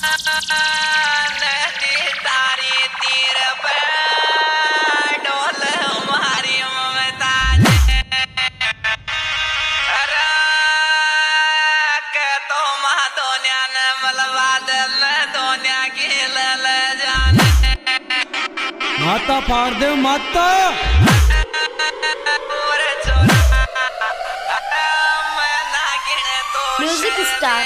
नदी तारी तीर पे डोल हमारी ममता अरे के तो दोनिया ने मलबा दिल दोनिया की ले जाने माता फाड़ दे माता music star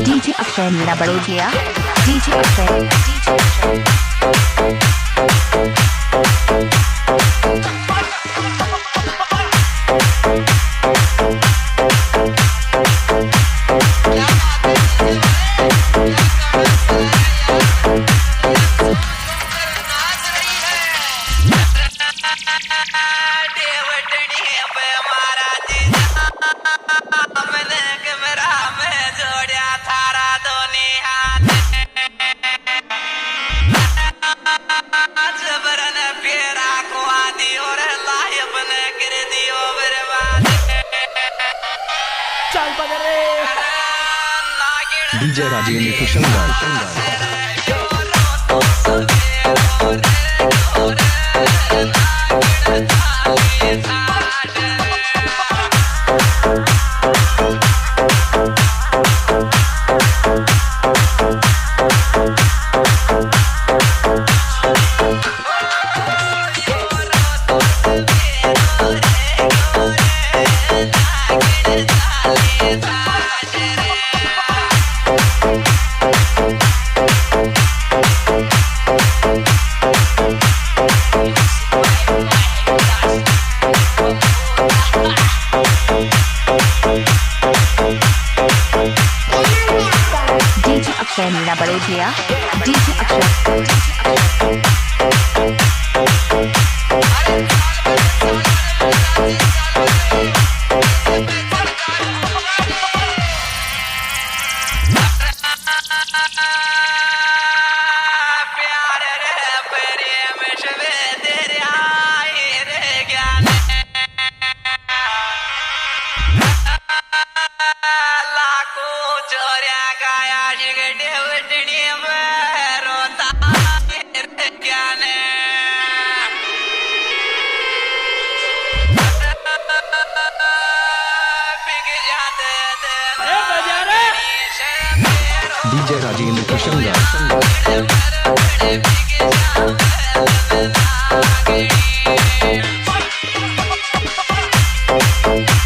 DJ Akshay Mira Badojiya DJ Akshay DJ Rajendra Kushanga DJ Akshay Mira Badojiya DJ Akshay DJ Rajendra Kushanga Thank you.